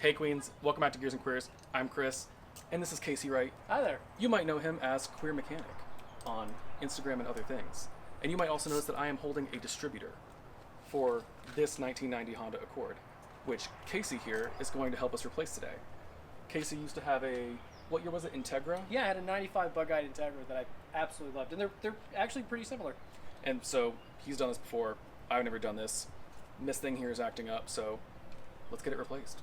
Hey Queens, welcome back to Gears and Queers. I'm Chris, and this is Casey Wright. Hi there. You might know him as Queer Mechanic on Instagram and other things. And you might also notice that I am holding a distributor for this 1990 Honda Accord, which Casey here is going to help us replace today. Casey used to have a, what year was it, Integra? Yeah, I had a 95 bug-eyed Integra that I absolutely loved, and they're actually pretty similar. And so he's done this before. I've never done this. And this thing here is acting up, so let's get it replaced.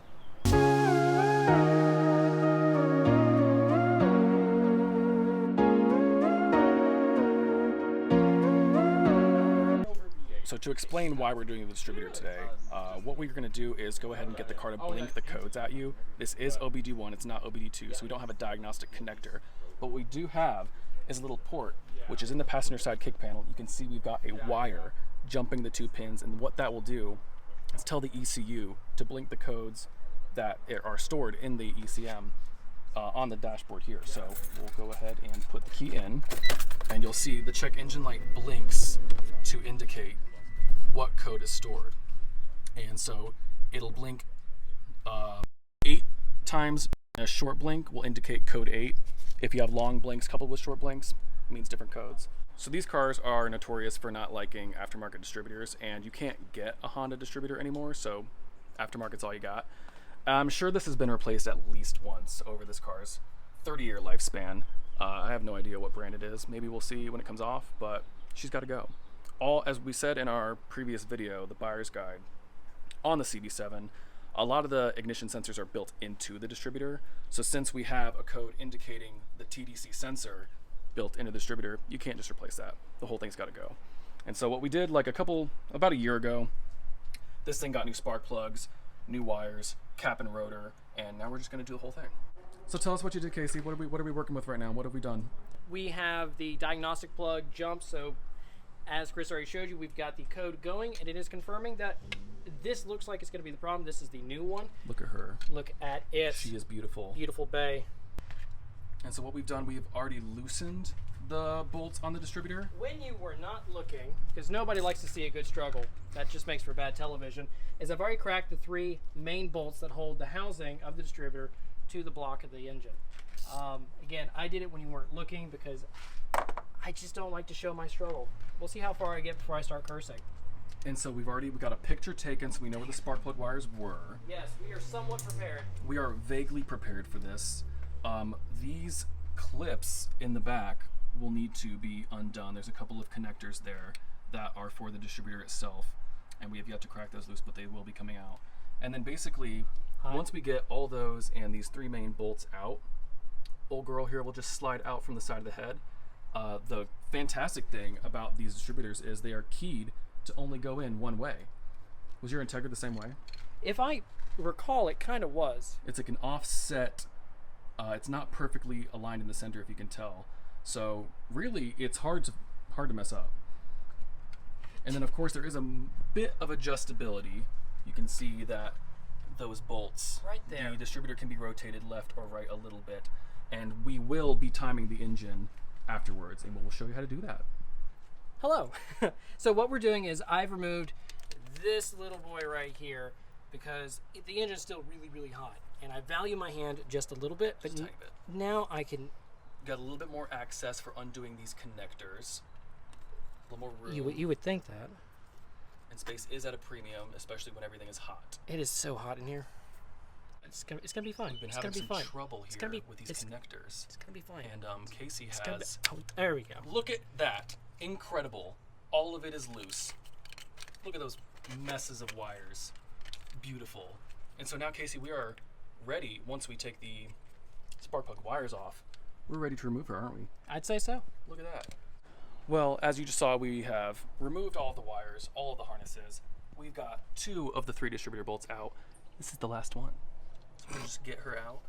So to explain why we're doing the distributor today, what we're going to do is go ahead and get the car to blink the codes at you. This is OBD1, it's not OBD2, so we don't have a diagnostic connector. But what we do have is a little port, which is in the passenger side kick panel. You can see we've got a wire jumping the two pins, and what that will do is tell the ECU to blink the codes that are stored in the ECM on the dashboard here. So we'll go ahead and put the key in, and you'll see the check engine light blinks to indicate what code is stored. And so it'll blink 8 times. A short blink will indicate code 8. If you have long blinks coupled with short blinks, it means different codes. So these cars are notorious for not liking aftermarket distributors, and you can't get a Honda distributor anymore, so aftermarket's all you got. I'm sure this has been replaced at least once over this car's 30-year lifespan. I have no idea what brand it is. Maybe we'll see when it comes off, but she's got to go. All, as we said in our previous video, the buyer's guide, on the CB7, a lot of the ignition sensors are built into the distributor. So since we have a code indicating the TDC sensor built into the distributor, you can't just replace that. The whole thing's got to go. And so what we did about a year ago, this thing got new spark plugs, new wires, cap and rotor, and now we're just going to do the whole thing. So tell us what you did, Casey. What are we working with right now? What have we done? We have the diagnostic plug jump, so as Chris already showed you, we've got the code going, and it is confirming that this looks like it's going to be the problem. This is the new one. Look at her. Look at it. She is beautiful. Beautiful bay. And so what we've done, we've already loosened the bolts on the distributor. When you were not looking, because nobody likes to see a good struggle, that just makes for bad television, is I've already cracked the 3 main bolts that hold the housing of the distributor to the block of the engine. Again, I did it when you weren't looking because I just don't like to show my struggle. We'll see how far I get before I start cursing. And so we got a picture taken, so we know where the spark plug wires were. Yes, we are somewhat prepared. We are vaguely prepared for this. These clips in the back will need to be undone. There's a couple of connectors there that are for the distributor itself, and we have yet to crack those loose, but they will be coming out. And then basically, once we get all those and these 3 main bolts out, old girl here will just slide out from the side of the head. The fantastic thing about these distributors is they are keyed to only go in one way. Was your Integra the same way? If I recall, it kind of was. It's like an offset. It's not perfectly aligned in the center, if you can tell. So really, it's hard to mess up. And then of course there is a bit of adjustability. You can see that those bolts, right there, the distributor can be rotated left or right a little bit, and we will be timing the engine afterwards, and we'll show you how to do that. Hello. So what we're doing is I've removed this little boy right here because the engine's still really, really hot, and I value my hand just a little bit, but now I can got a little bit more access for undoing these connectors. A little more room. You would think that. And space is at a premium, especially when everything is hot. It is so hot in here. It's gonna be fine. We've been it's having gonna be some fine. trouble here with these connectors. It's gonna be fine. And Casey it's has. There we go. Look at that! Incredible. All of it is loose. Look at those messes of wires. Beautiful. And so now, Casey, we are ready. Once we take the spark plug wires off, we're ready to remove her, aren't we? I'd say so. Look at that. Well, as you just saw, we have removed all of the wires, all of the harnesses. We've got 2 of the 3 distributor bolts out. This is the last one. So we'll just get her out.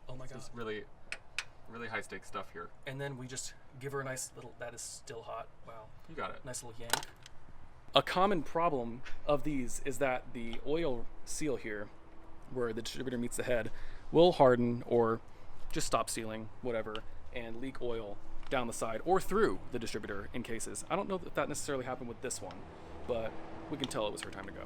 Oh my god. This is really high stakes stuff here. And then we just give her a nice little, that is still hot. Wow. You got it. Nice little yank. A common problem of these is that the oil seal here, where the distributor meets the head, will harden or just stop sealing, whatever, and leak oil down the side or through the distributor in cases. I don't know that necessarily happened with this one, but we can tell it was her time to go.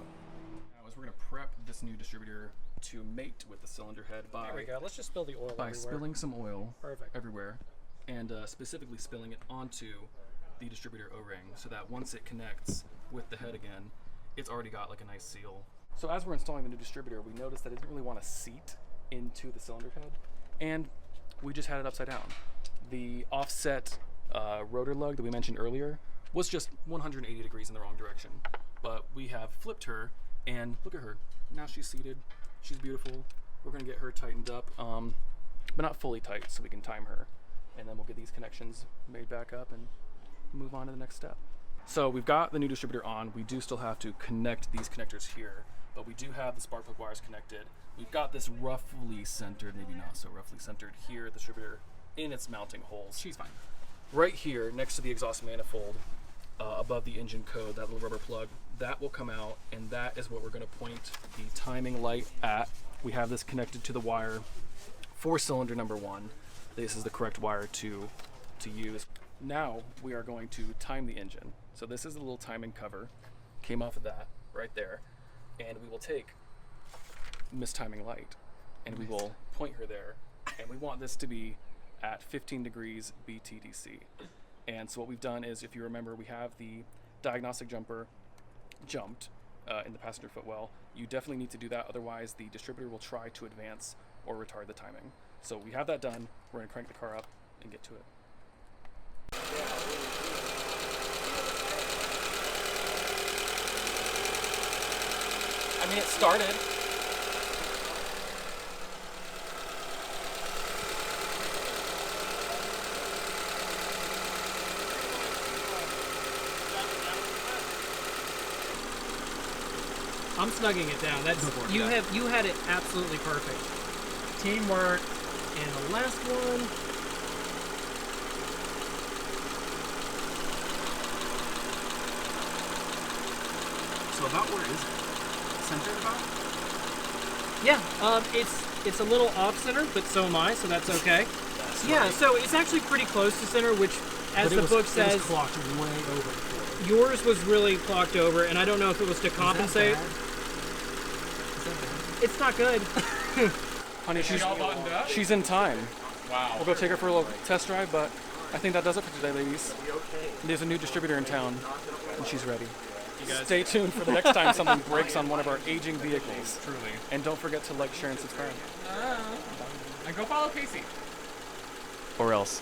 Now, as we're going to prep this new distributor to mate with the cylinder head by There we go. Let's just spill the oil everywhere. spilling some oil Perfect. everywhere, and specifically spilling it onto the distributor O-ring, so that once it connects with the head again, it's already got like a nice seal. So as we're installing the new distributor, we noticed that it didn't really want to seat into the cylinder head, and we just had it upside down. The offset rotor lug that we mentioned earlier was just 180 degrees in the wrong direction, but we have flipped her, and look at her. Now she's seated. She's beautiful. We're gonna get her tightened up, but not fully tight, so we can time her, and then we'll get these connections made back up and move on to the next step. So we've got the new distributor on. We do still have to connect these connectors here, but we do have the spark plug wires connected. We've got this roughly centered, maybe not so roughly centered here, distributor in its mounting holes. She's fine. Right here next to the exhaust manifold, above the engine code, that little rubber plug, that will come out, and that is what we're going to point the timing light at. We have this connected to the wire for cylinder number 1. This is the correct wire to use. Now we are going to time the engine. So this is the little timing cover, came off of that right there, and we will take mistiming light and we will point her there, and we want this to be at 15 degrees BTDC. And so what we've done is, if you remember, we have the diagnostic jumper jumped in the passenger footwell. You definitely need to do that, otherwise the distributor will try to advance or retard the timing. So we have that done. We're going to crank the car up and get to it. I mean, it started. I'm snugging it down. That's you had it absolutely perfect. Teamwork. And the last one. So about where is it? Centered about? Yeah, it's a little off center, but so am I, so that's okay. Yeah, so it's actually pretty close to center, which, as the book says, it was clocked way over. Yours was really clocked over, and I don't know if it was to compensate. Is that bad? It's not good. Honey, all buttoned up? she's in time. Wow. We'll go take her for a little test drive, but I think that does it for today, ladies. There's a new distributor in town, and she's ready. Stay tuned for the next time something breaks on one of our aging vehicles. Truly. And don't forget to like, share, and subscribe. And go follow Casey. Or else.